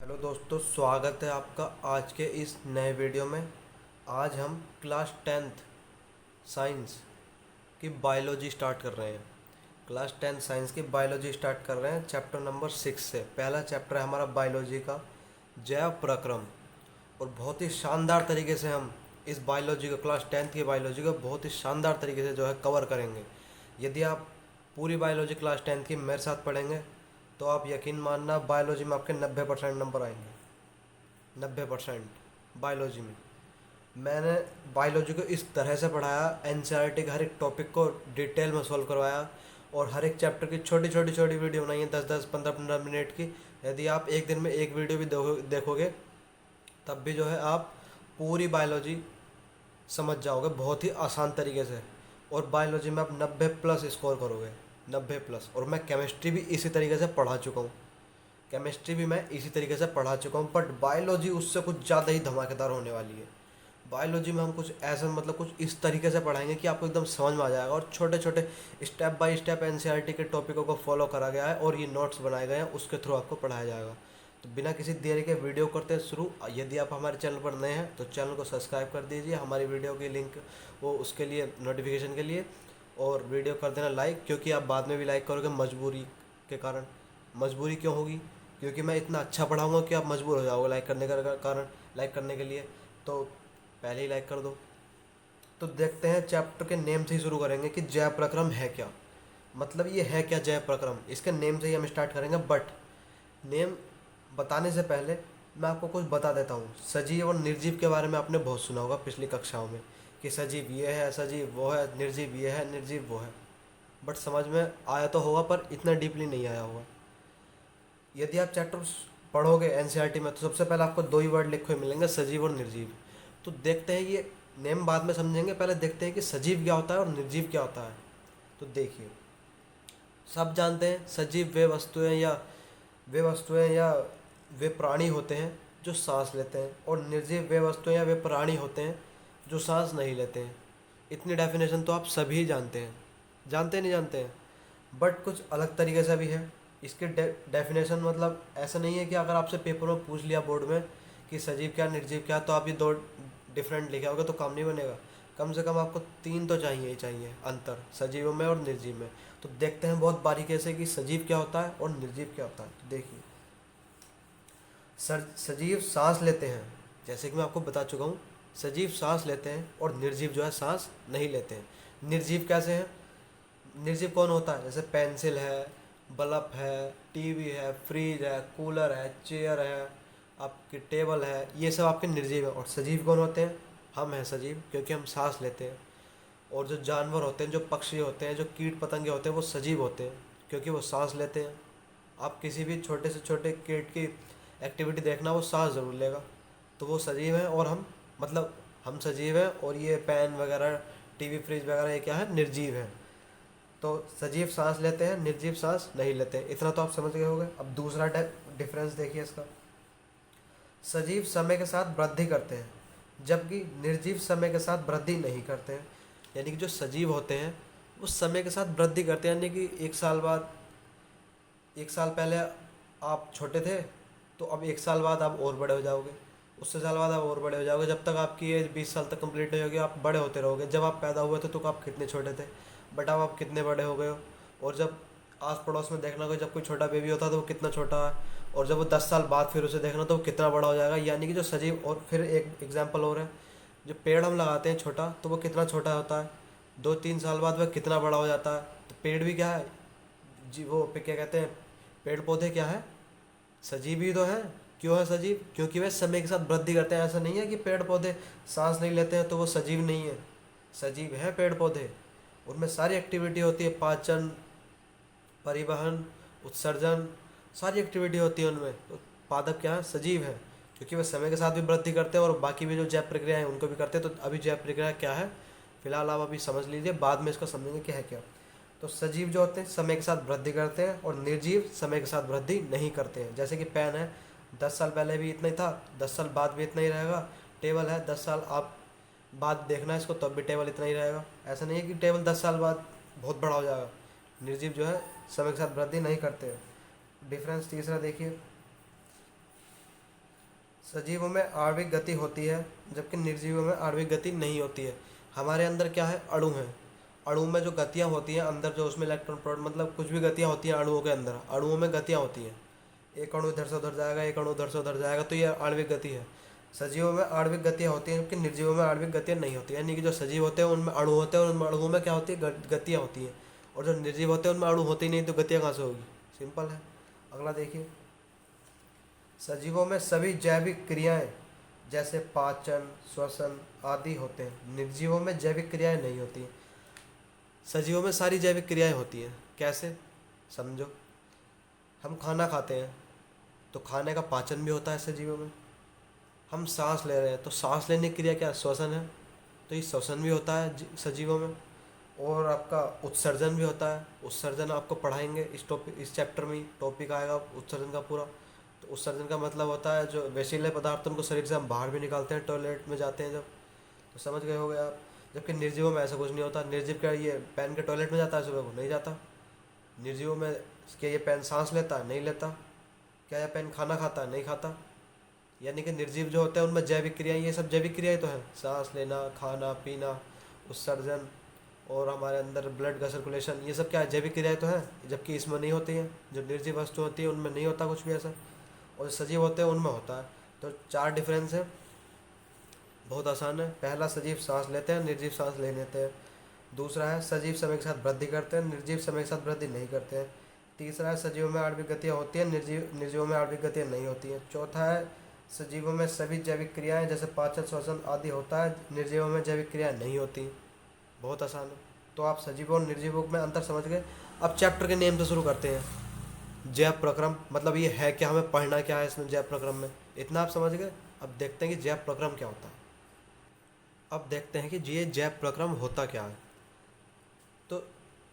Hello दोस्तों, स्वागत है आपका आज के इस नए वीडियो में। आज हम क्लास टेंथ साइंस की बायोलॉजी स्टार्ट कर रहे हैं। क्लास टेंथ साइंस की बायोलॉजी स्टार्ट कर रहे हैं चैप्टर नंबर 6 से। पहला चैप्टर है हमारा बायोलॉजी का जैव प्रक्रम। और बहुत ही शानदार तरीके से हम इस बायोलॉजी को, क्लास टेंथ की बायोलॉजी को बहुत ही शानदार तरीके से जो है कवर करेंगे। यदि आप पूरी बायोलॉजी क्लास टेंथ की मेरे साथ पढ़ेंगे तो आप यकीन मानना बायोलॉजी में आपके 90% नंबर आएंगे। 90% बायोलॉजी में। मैंने बायोलॉजी को इस तरह से पढ़ाया, एनसीईआरटी के हर एक टॉपिक को डिटेल में सॉल्व करवाया और हर एक चैप्टर की छोटी छोटी छोटी वीडियो बनाई है, 10 10 15 15 मिनट की। यदि आप एक दिन में एक वीडियो भी देखोगे तब भी जो है आप पूरी बायोलॉजी समझ जाओगे बहुत ही आसान तरीके से। और बायोलॉजी में आप 90+ स्कोर करोगे, 90+। और मैं केमिस्ट्री भी इसी तरीके से पढ़ा चुका हूँ। केमिस्ट्री भी मैं इसी तरीके से पढ़ा चुका हूँ, बट बायोलॉजी उससे कुछ ज़्यादा ही धमाकेदार होने वाली है। बायोलॉजी में हम कुछ ऐसा, मतलब कुछ इस तरीके से पढ़ाएंगे कि आपको एकदम समझ में आ जाएगा। और छोटे छोटे स्टेप बाय स्टेप एनसीईआरटी के टॉपिकों को फॉलो करा गया है और ये नोट्स बनाए गए हैं, उसके थ्रू आपको पढ़ाया जाएगा। तो बिना किसी देरी के वीडियो करते हैं शुरू। यदि आप हमारे चैनल पर नए हैं तो चैनल को सब्सक्राइब कर दीजिए। हमारी वीडियो की लिंक वो उसके लिए नोटिफिकेशन के लिए, और वीडियो कर देना लाइक, क्योंकि आप बाद में भी लाइक करोगे मजबूरी के कारण। मजबूरी क्यों होगी? क्योंकि मैं इतना अच्छा पढ़ाऊँगा कि आप मजबूर हो जाओगे लाइक करने का कारण, लाइक करने के लिए। तो पहले ही लाइक कर दो। तो देखते हैं, चैप्टर के नेम से ही शुरू करेंगे कि जैव प्रक्रम है क्या। मतलब ये है क्या जैव प्रक्रम, इसके नेम से ही हम स्टार्ट करेंगे। बट नेम बताने से पहले मैं आपको कुछ बता देता हूँ। सजीव और निर्जीव के बारे में आपने बहुत सुना होगा पिछली कक्षाओं में कि सजीव ये है, सजीव वो है, निर्जीव ये है, निर्जीव वो है। बट समझ में आया तो होगा, पर इतना डीपली नहीं आया होगा। यदि आप चैप्टर पढ़ोगे एनसीईआरटी में तो सबसे पहले आपको दो ही वर्ड लिखे हुए मिलेंगे, सजीव और निर्जीव। तो देखते हैं, ये नेम बाद में समझेंगे, पहले देखते हैं कि सजीव क्या होता है और निर्जीव क्या होता है। तो देखिए, सब जानते हैं सजीव वे वस्तुएं या वे प्राणी होते हैं जो सांस लेते हैं, और निर्जीव वे वस्तुएं या वे प्राणी होते हैं जो सांस नहीं लेते हैं। इतनी डेफिनेशन तो आप सभी जानते हैं। जानते नहीं जानते हैं, बट कुछ अलग तरीके से भी है इसके डेफिनेशन। मतलब ऐसा नहीं है कि अगर आपसे पेपर में पूछ लिया बोर्ड में कि सजीव क्या निर्जीव क्या, तो आप ये दो डिफरेंट लिखे होगे तो काम नहीं बनेगा। कम से कम आपको तीन तो चाहिए ही चाहिए अंतर, सजीव में और निर्जीव में। तो देखते हैं बहुत बारीकी से कि सजीव क्या होता है और निर्जीव क्या होता है। तो देखिए, सजीव सांस लेते हैं, जैसे कि मैं आपको बता चुका हूँ। सजीव सांस लेते हैं और निर्जीव जो है सांस नहीं लेते हैं। निर्जीव कैसे हैं? निर्जीव कौन होता है? जैसे पेंसिल है, बल्ब है, टीवी है, फ्रिज है, कूलर है, चेयर है, आपकी टेबल है, ये सब आपके निर्जीव है। और सजीव कौन होते हैं? हम हैं सजीव, क्योंकि हम सांस लेते हैं। और जो जानवर होते हैं, जो पक्षी होते हैं, जो कीट पतंगे होते हैं, वो सजीव होते हैं क्योंकि वो सांस लेते हैं। आप किसी भी छोटे से छोटे कीट की एक्टिविटी देखना, वो सांस ज़रूर लेगा, तो वो सजीव है। और हम, मतलब हम सजीव हैं, और ये पेन वगैरह, टीवी फ्रिज वगैरह, ये क्या है? निर्जीव है। तो सजीव सांस लेते हैं, निर्जीव सांस नहीं लेते हैं। इतना तो आप समझ गए होंगे। अब दूसरा डिफरेंस देखिए इसका। सजीव समय के साथ वृद्धि करते हैं जबकि निर्जीव समय के साथ वृद्धि नहीं करते हैं। यानी कि जो सजीव होते हैं वो समय के साथ वृद्धि करते हैं, यानी कि 1 साल बाद, 1 साल पहले आप छोटे थे तो अब 1 साल बाद आप और बड़े हो जाओगे, उससे साल बाद आप और बड़े हो जाओगे। जब तक आपकी एज 20 साल तक कंप्लीट नहीं होगी आप बड़े होते रहोगे। जब आप पैदा हुए थे तो आप कितने छोटे थे, बट अब आप कितने बड़े हो गए हो। और जब आस पड़ोस में देखना, कोई जब कोई छोटा बेबी होता है तो वो कितना छोटा है, और जब वो 10 साल बाद फिर उसे देखना तो वो कितना बड़ा हो जाएगा। यानी कि जो सजीव, और फिर एक एग्जाम्पल और है, जो पेड़ हम लगाते हैं छोटा, तो वो कितना छोटा होता है, 2 3 साल बाद वह कितना बड़ा हो जाता है। तो पेड़ भी क्या है जी, वो क्या कहते हैं, पेड़ पौधे क्या है? सजीव ही तो है। क्यों है सजीव? क्योंकि वे समय के साथ वृद्धि करते हैं। ऐसा नहीं है कि पेड़ पौधे सांस नहीं लेते हैं तो वो सजीव नहीं है। सजीव है पेड़ पौधे, उनमें सारी एक्टिविटी होती है, पाचन, परिवहन, उत्सर्जन, सारी एक्टिविटी होती है उनमें। तो पादप क्या है? सजीव है, क्योंकि वे समय के साथ भी वृद्धि करते हैं और बाकी भी जो जैव प्रक्रिया है उनको भी करते हैं। तो अभी जैव प्रक्रिया क्या है फिलहाल आप अभी समझ लीजिए, बाद में इसको समझेंगे कि है क्या। तो सजीव जो होते हैं समय के साथ वृद्धि करते हैं, और निर्जीव समय के साथ वृद्धि नहीं करते हैं। जैसे कि पेन है, 10 साल पहले भी इतना ही था, 10 साल बाद भी इतना ही रहेगा। टेबल है, 10 साल आप बाद देखना है इसको तब भी टेबल इतना ही रहेगा। ऐसा नहीं है कि टेबल 10 साल बाद बहुत बड़ा हो जाएगा। निर्जीव जो है समय के साथ वृद्धि नहीं करते हैं। डिफरेंस तीसरा देखिए, सजीवों में आणविक गति होती है जबकि निर्जीवों में आणविक गति नहीं होती है। हमारे अंदर क्या है, अणु है। अणु में जो गतियाँ होती हैं अंदर, जो उसमें इलेक्ट्रॉन प्रोटॉन मतलब कुछ भी गतियाँ होती हैं अणुओं के अंदर, अणुओं में गतियाँ होती हैं। एक अणु इधर से उधर जाएगा, एक अणु उधर से उधर जाएगा, तो ये आणविक गति है। सजीवों में आणविक गतियाँ होती हैं जबकि निर्जीवों में आणविक गतियाँ नहीं होती, यानी कि जो सजीव होते हैं उनमें अणु होते हैं और उनमें अणुओं में क्या होती है, गतियाँ होती हैं। और जो निर्जीव होते हैं उनमें अणु होते ही नहीं, तो गतियाँ कहाँ से होगी। सिंपल है। अगला देखिए, सजीवों में सभी जैविक क्रियाएं जैसे पाचन, श्वसन आदि होते हैं। निर्जीवों में जैविक क्रियाएं नहीं होती। सजीवों में सारी जैविक क्रियाएं होती हैं। कैसे, समझो। हम खाना खाते हैं तो खाने का पाचन भी होता है सजीवों में। हम सांस ले रहे हैं तो सांस लेने की क्रिया क्या है, श्वसन है, तो ये श्वसन भी होता है सजीवों में। और आपका उत्सर्जन भी होता है। उत्सर्जन आपको पढ़ाएंगे इस चैप्टर में ही टॉपिक आएगा उत्सर्जन का पूरा। तो उत्सर्जन का मतलब होता है जो विषैले पदार्थ उनको शरीर से हम बाहर भी निकालते हैं, टॉयलेट में जाते हैं जब, तो समझ गए होगे आप। जबकि निर्जीवों में ऐसा कुछ नहीं होता। निर्जीव क्या ये पहन के टॉयलेट में जाता है सुबह को, नहीं जाता। निर्जीवों में क्या ये पेन सांस लेता है, नहीं लेता। क्या यह पेन खाना खाता है, नहीं खाता। यानी कि निर्जीव जो होते हैं उनमें जैविक क्रियाएं, ये सब जैविक क्रियाएं तो हैं, सांस लेना, खाना पीना, उत्सर्जन, और हमारे अंदर ब्लड का सर्कुलेशन, ये सब क्या है, जैविक क्रियाएं तो हैं। जबकि इसमें नहीं होती हैं। जो निर्जीव वस्तु होती है उनमें नहीं होता कुछ भी ऐसा, और जो सजीव होते हैं उनमें होता है। तो 4 डिफरेंस है, बहुत आसान है। पहला, सजीव सांस लेते हैं, निर्जीव सांस ले लेते हैं। दूसरा है, सजीव समय के साथ वृद्धि करते हैं, निर्जीव समय के साथ वृद्धि नहीं करते हैं। तीसरा है, सजीवों में आणविक गतियाँ होती हैं, निर्जीवों में आणविक गतियाँ नहीं होती हैं। चौथा है, सजीवों में सभी जैविक क्रियाएं जैसे पाचन, श्वसन आदि होता है, निर्जीवों में जैविक क्रियाएं नहीं होती। बहुत आसान है। तो आप सजीवों और निर्जीवों में अंतर समझ गए। अब चैप्टर के नेम से शुरू करते हैं। जैव प्रक्रम मतलब ये है क्या, हमें पढ़ना क्या है इसमें जैव प्रक्रम में, इतना आप समझ गए। अब देखते हैं कि जैव प्रक्रम क्या होता है। अब देखते हैं कि ये जैव प्रक्रम होता क्या है। तो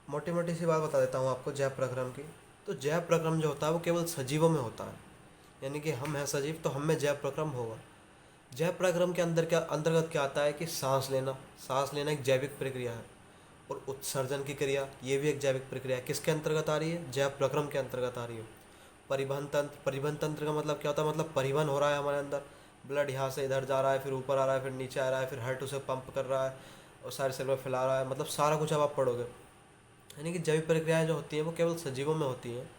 मोटी मोटी सी बात बता देता हूँ आपको जैव प्रक्रम की। तो जैव प्रक्रम जो होता है वो केवल सजीवों में होता है, यानी कि हम हैं सजीव तो हम में जैव प्रक्रम होगा। जैव प्रक्रम के अंतर्गत क्या आता है कि सांस लेना एक जैविक प्रक्रिया है, और उत्सर्जन की क्रिया ये भी एक जैविक प्रक्रिया है। किसके अंतर्गत आ रही है, जैव प्रक्रम के अंतर्गत आ रही है। परिवहन तंत्र का मतलब क्या होता है, मतलब परिवहन हो रहा है हमारे अंदर, ब्लड यहाँ से इधर जा रहा है, फिर ऊपर आ रहा है, फिर नीचे आ रहा है, फिर हार्ट उसे पंप कर रहा है और सारे सेल में फैला रहा है, मतलब सारा कुछ अब आप पढ़ोगे। यानी कि जैविक प्रक्रियाएं जो होती हैं वो केवल सजीवों में होती हैं,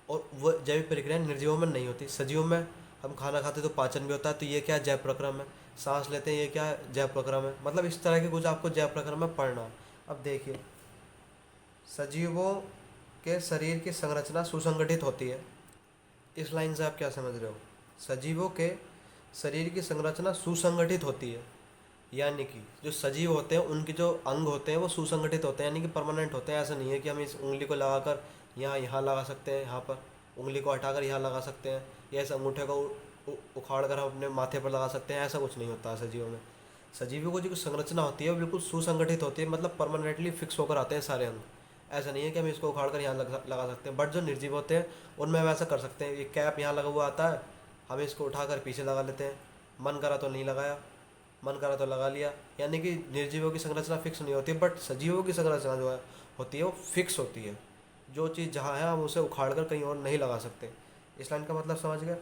और वो जैविक प्रक्रियाएं निर्जीवों में नहीं होती। सजीवों में हम खाना खाते तो पाचन भी होता है, तो ये क्या जैव प्रक्रम है। सांस लेते हैं, ये क्या है, जैव प्रक्रम है। मतलब इस तरह के कुछ आपको जैव प्रक्रम में पढ़ना है। अब देखिए, सजीवों के शरीर की संरचना सुसंगठित होती है। इस लाइन से आप क्या समझ रहे हो, सजीवों के शरीर की संरचना सुसंगठित होती है, यानी कि जो सजीव होते हैं उनके जो अंग होते हैं वो सुसंगठित होते हैं, यानी कि परमानेंट होते हैं। ऐसा नहीं है कि हम इस उंगली को लगाकर यहाँ लगा सकते हैं, यहाँ पर उंगली को हटाकर यहाँ लगा सकते हैं, या इस अंगूठे को उखाड़ कर हम अपने माथे पर लगा सकते हैं, ऐसा कुछ नहीं होता है सजीवों में। सजीवों को जो संरचना होती है वो बिल्कुल सुसंगठित होती है, मतलब परमानेंटली फिक्स होकर आते हैं सारे अंग। ऐसा नहीं है कि हम इसको उखाड़ कर यहाँ लगा सकते हैं। बट जो निर्जीव होते हैं उनमें हम ऐसा कर सकते हैं, ये कैप यहाँ लगा हुआ आता है, हम इसको उठाकर पीछे लगा लेते हैं, मन करा तो नहीं लगाया, मन करा तो लगा लिया। यानी कि निर्जीवों की संरचना फिक्स नहीं होती, बट सजीवों की संरचना जो है होती है वो फिक्स होती है। जो चीज़ जहाँ है हम उसे उखाड़ कर कहीं और नहीं लगा सकते। इस लाइन का मतलब समझ गए।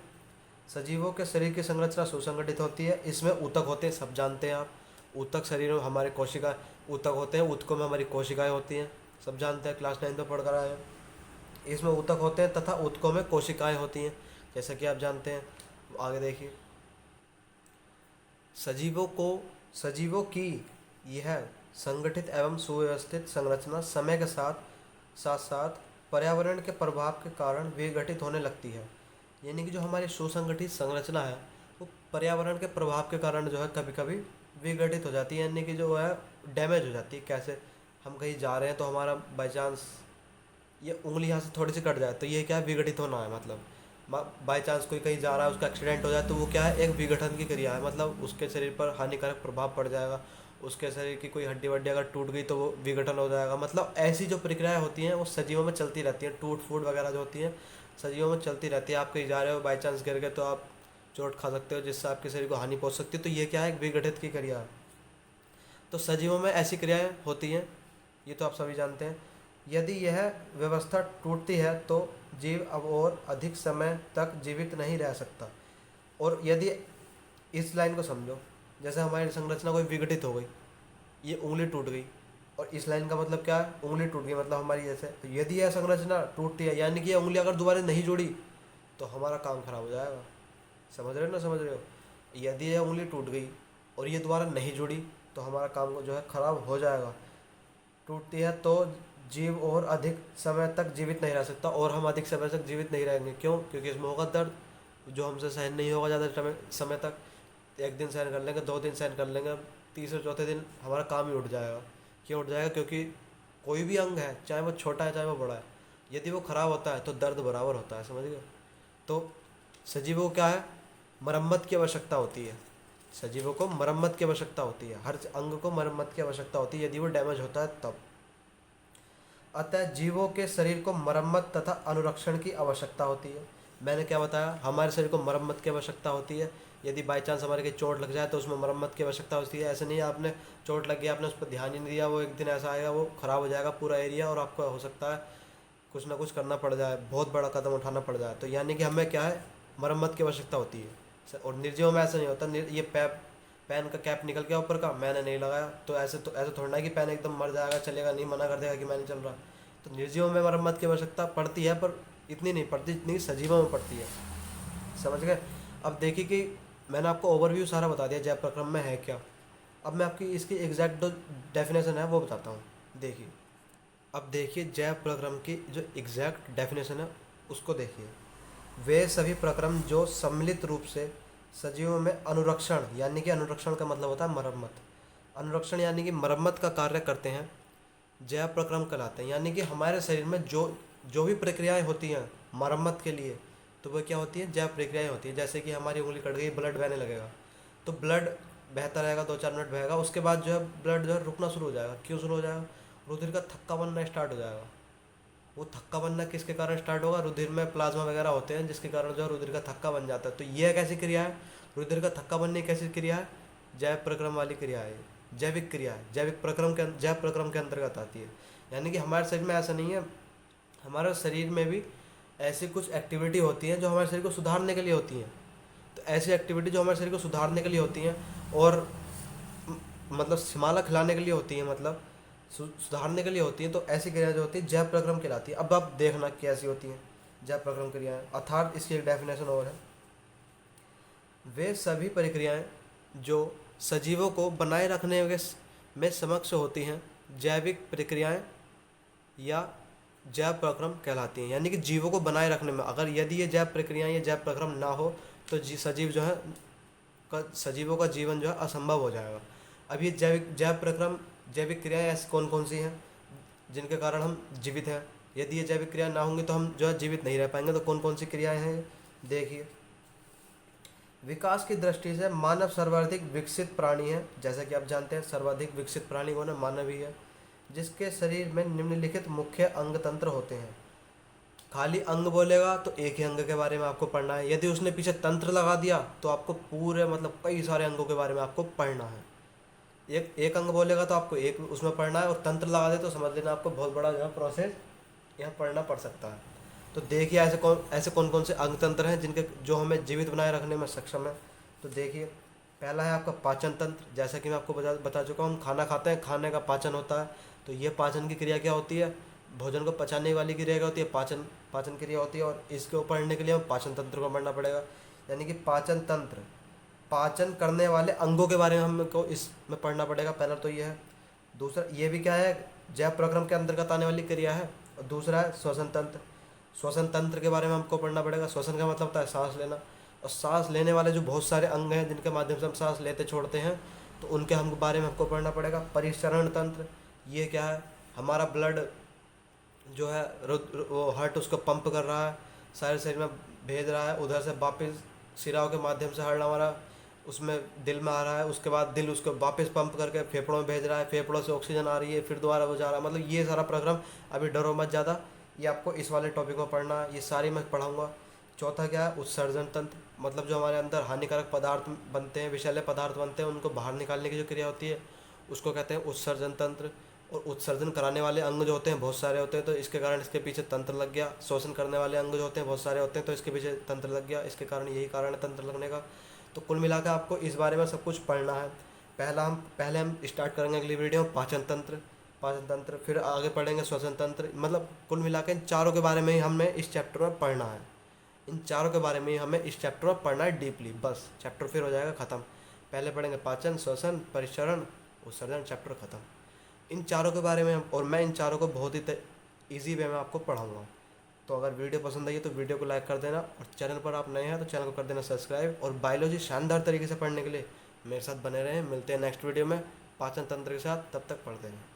सजीवों के शरीर की संरचना सुसंगठित होती है। इसमें ऊतक होते हैं, सब जानते हैं आप। ऊतक शरीर में हमारे कोशिका ऊतक होते हैं, ऊतकों में हमारी कोशिकाएं होती हैं, सब जानते हैं, क्लास 9 में पढ़ कर आए हैं। इसमें ऊतक होते हैं तथा ऊतकों में कोशिकाएं होती हैं, जैसा कि आप जानते हैं। आगे देखिए, सजीवों की यह संगठित एवं सुव्यवस्थित संरचना समय के साथ साथ पर्यावरण के प्रभाव के कारण विघटित होने लगती है। यानी कि जो हमारी सुसंगठित संरचना है वो पर्यावरण के प्रभाव के कारण जो है कभी कभी विघटित हो जाती है, यानी कि जो है डैमेज हो जाती है। कैसे, हम कहीं जा रहे हैं तो हमारा बाई चांस ये उंगली यहाँ से थोड़ी सी कट जाए तो ये क्या है, विघटित होना है। मतलब बाई चांस कोई कहीं जा रहा है, उसका एक्सीडेंट हो जाए तो वो क्या है, एक विघटन की क्रिया है, मतलब उसके शरीर पर हानिकारक प्रभाव पड़ जाएगा। उसके शरीर की कोई हड्डी वड्डी अगर टूट गई तो वो विघटन हो जाएगा। मतलब ऐसी जो प्रक्रियाएं होती हैं वो सजीवों में चलती रहती हैं। टूट फूट वगैरह जो होती हैं सजीवों में चलती रहती है। आप कहीं जा रहे हो, बाई चांस गिर गए तो आप चोट खा सकते हो, जिससे आपके शरीर को हानि पहुंच सकती है। तो ये क्या है, एक विघटित की क्रिया है। तो सजीवों में ऐसी क्रियाएं होती हैं, ये तो आप सभी जानते हैं। यदि यह व्यवस्था टूटती है तो जीव अब और अधिक समय तक जीवित नहीं रह सकता, और यदि इस लाइन को समझो, जैसे हमारी संरचना कोई विघटित हो गई, ये उंगली टूट गई, और इस लाइन का मतलब क्या है, उंगली टूट गई मतलब हमारी, जैसे तो यदि यह संरचना टूटती है यानी कि ये उंगली अगर दोबारा नहीं जुड़ी तो हमारा काम खराब हो जाएगा। समझ रहे हो ना, समझ रहे हो? यदि यह उंगली टूट गई और ये दोबारा नहीं जुड़ी तो हमारा काम जो है खराब हो जाएगा। टूटती है तो जीव और अधिक समय तक जीवित नहीं रह सकता, और हम अधिक समय तक जीवित नहीं रहेंगे। क्यों? क्योंकि इसमें होगा दर्द जो हमसे सहन नहीं होगा ज़्यादा समय तक। एक दिन सहन कर लेंगे, 2 दिन सहन कर लेंगे, तीसरे चौथे दिन हमारा काम ही उठ जाएगा। क्यों उठ जाएगा? क्योंकि कोई भी अंग है, चाहे वो छोटा है चाहे वो बड़ा है, यदि वो खराब होता है तो दर्द बराबर होता है। समझ गए? तो सजीवों को क्या है, मरम्मत की आवश्यकता होती है। सजीवों को मरम्मत की आवश्यकता होती है, हर अंग को मरम्मत की आवश्यकता होती है यदि वो डैमेज होता है तब। अतः जीवों के शरीर को मरम्मत तथा अनुरक्षण की आवश्यकता होती है। मैंने क्या बताया, हमारे शरीर को मरम्मत की आवश्यकता होती है। यदि बाई चांस हमारे कहीं चोट लग जाए तो उसमें मरम्मत की आवश्यकता होती है। ऐसे नहीं है आपने चोट लग गया, आपने उस पर ध्यान ही नहीं दिया, वो एक दिन ऐसा आएगा वो ख़राब हो जाएगा पूरा एरिया, और आपको हो सकता है कुछ ना कुछ करना पड़ जाए, बहुत बड़ा कदम उठाना पड़ जाए। तो यानी कि हमें क्या है, मरम्मत की आवश्यकता होती है। और निर्जीव में ऐसा नहीं होता। ये पैन का कैप निकल गया ऊपर का, मैंने नहीं लगाया, तो ऐसे थोड़ा ना कि पैन एकदम मर जाएगा, चलेगा नहीं, मना कर देगा कि मैं नहीं चल रहा। तो निर्जीवों में मरम्मत की आवश्यकता पड़ती है, पर इतनी नहीं पड़ती जितनी सजीवों में पड़ती है। समझ गए? अब देखिए कि मैंने आपको ओवरव्यू सारा बता दिया जैव प्रक्रम में है क्या। अब मैं आपकी इसकी एग्जैक्ट जो डेफिनेशन है वो बताता हूँ। देखिए, अब देखिए जैव प्रक्रम की जो एग्जैक्ट डेफिनेशन है उसको देखिए। वे सभी प्रक्रम जो सम्मिलित रूप से सजीवों में अनुरक्षण, यानी कि अनुरक्षण का मतलब होता है मरम्मत, अनुरक्षण यानी कि मरम्मत का कार्य करते हैं, जैव प्रक्रम कहलाते हैं। यानी कि हमारे शरीर में जो जो भी प्रक्रियाएं होती हैं मरम्मत के लिए, तो वो क्या होती है, जैव प्रक्रियाएं होती है। जैसे कि हमारी उंगली कट गई, ब्लड बहने लगेगा, तो ब्लड बहता रहेगा, 2-4 मिनट बहेगा, उसके बाद जो है ब्लड जो है रुकना शुरू हो जाएगा। क्यों शुरू हो जाएगा? रुधिर का थक्का बनना स्टार्ट हो जाएगा। वो थक्का बनना किसके कारण स्टार्ट होगा? रुधिर में प्लाज्मा वगैरह होते हैं जिसके कारण जो है रुधिर का थक्का बन जाता है। तो यह कैसी क्रिया है? रुधिर का थक्का बनने की कैसी क्रिया है? जैव प्रक्रम वाली क्रिया है, जैविक क्रिया है, जैव प्रक्रम के अंतर्गत आती है। यानी कि हमारे शरीर में ऐसा नहीं है, हमारे शरीर में भी ऐसी कुछ एक्टिविटी होती हैं जो हमारे शरीर को सुधारने के लिए होती हैं। तो ऐसी एक्टिविटी जो हमारे शरीर को सुधारने के लिए होती हैं और मतलब सिमाला खिलाने के लिए होती है, मतलब सुधारने के लिए होती है, तो ऐसी क्रियाएं जो होती है जैव प्रक्रम कहलाती है। अब आप देखना कैसी होती हैं जैव प्रक्रम क्रियाएं, अर्थात इसकी एक डेफिनेशन और है। वे सभी प्रक्रियाएं जो सजीवों को बनाए रखने में समक्ष होती हैं जैविक प्रक्रियाएं या जैव प्रक्रम कहलाती हैं। यानी कि जीवों को बनाए रखने में, अगर यदि ये जैव प्रक्रियाएं या जैव प्रक्रम ना हो तो सजीव जो है सजीवों का जीवन जो है असंभव हो जाएगा। अब ये जैविक क्रियाएं ऐसी कौन कौन सी हैं जिनके कारण हम जीवित हैं? यदि ये जैविक क्रियाएं ना होंगी तो हम जो है जीवित नहीं रह पाएंगे। तो कौन कौन सी क्रियाएं हैं देखिए। विकास की दृष्टि से मानव सर्वाधिक विकसित प्राणी है। जैसा कि आप जानते हैं सर्वाधिक विकसित प्राणी कौन है? मानव ही है, जिसके शरीर में निम्नलिखित मुख्य अंग तंत्र होते हैं। खाली अंग बोलेगा तो एक ही अंग के बारे में आपको पढ़ना है, यदि उसने पीछे तंत्र लगा दिया तो आपको पूरे मतलब कई सारे अंगों के बारे में आपको पढ़ना है। एक अंग बोलेगा तो आपको एक उसमें पढ़ना है, और तंत्र लगा दे तो समझ लेना आपको बहुत बड़ा जो है प्रोसेस यहाँ पढ़ना पड़ सकता है। तो देखिए ऐसे कौन कौन से अंग तंत्र हैं जिनके जो हमें जीवित बनाए रखने में सक्षम है। तो देखिए, पहला है आपका पाचन तंत्र। जैसा कि मैं आपको बता चुका हूँ, खाना खाते हैं, खाने का पाचन होता है, तो ये पाचन की क्रिया क्या होती है? भोजन को पचाने वाली क्रिया क्या होती है? पाचन क्रिया होती है, और इसको पढ़ने के लिए हमें पाचन तंत्र को पढ़ना पड़ेगा। यानी कि पाचन तंत्र, पाचन करने वाले अंगों के बारे में हमको इसमें पढ़ना पड़ेगा। पहला तो ये है। दूसरा ये भी क्या है? जैव प्रक्रम के अंतर्गत आने वाली क्रिया है। और दूसरा है श्वसन तंत्र। श्वसन तंत्र के बारे में हमको पढ़ना पड़ेगा। श्वसन का मतलब होता है सांस लेना, और सांस लेने वाले जो बहुत सारे अंग हैं जिनके माध्यम से हम सांस लेते छोड़ते हैं, तो उनके हम बारे में हमको पढ़ना पड़ेगा। परिसरण तंत्र, ये क्या है? हमारा ब्लड जो है वो हार्ट उसको पंप कर रहा है, सारे शरीर में भेज रहा है, उधर से वापस सिराओं के माध्यम से हार्ट हमारा उसमें दिल में आ रहा है, उसके बाद दिल उसको वापस पंप करके फेफड़ों में भेज रहा है, फेफड़ों से ऑक्सीजन आ रही है, फिर दोबारा वो जा रहा है। मतलब ये सारा प्रक्रम, अभी डरो मत ज़्यादा, ये आपको इस वाले टॉपिक में पढ़ना है, ये सारी मैं पढ़ाऊँगा। चौथा क्या है? उत्सर्जन तंत्र, मतलब जो हमारे अंदर हानिकारक पदार्थ बनते हैं, विषैले पदार्थ बनते हैं, उनको बाहर निकालने की जो क्रिया होती है उसको कहते हैं उत्सर्जन तंत्र। और उत्सर्जन कराने वाले अंग जो होते हैं बहुत सारे होते हैं, तो इसके कारण इसके पीछे तंत्र लग गया। शोषण करने वाले अंग जो होते हैं बहुत सारे होते हैं, तो इसके पीछे तंत्र लग गया, इसके कारण यही कारण है तंत्र लगने का। तो कुल मिलाकर आपको इस बारे में सब कुछ पढ़ना है। पहले हम स्टार्ट करेंगे अगली वीडियो में पाचन तंत्र, फिर आगे पढ़ेंगे श्वसन तंत्र। मतलब कुल मिलाकर इन चारों के बारे में ही हमें इस चैप्टर में पढ़ना है। इन चारों के बारे में ही हमें इस चैप्टर में पढ़ना है डीपली। बस चैप्टर फिर हो जाएगा ख़त्म। पहले पढ़ेंगे पाचन, श्वसन, परिचरण, उत्सर्जन, चैप्टर ख़त्म। इन चारों के बारे में और मैं इन चारों को बहुत ही ईजी वे में आपको पढ़ाऊँगा। तो अगर वीडियो पसंद आई है तो वीडियो को लाइक कर देना, और चैनल पर आप नए हैं तो चैनल को कर देना सब्सक्राइब। और बायोलॉजी शानदार तरीके से पढ़ने के लिए मेरे साथ बने रहें। मिलते हैं नेक्स्ट वीडियो में पाचन तंत्र के साथ, तब तक पढ़ते हैं।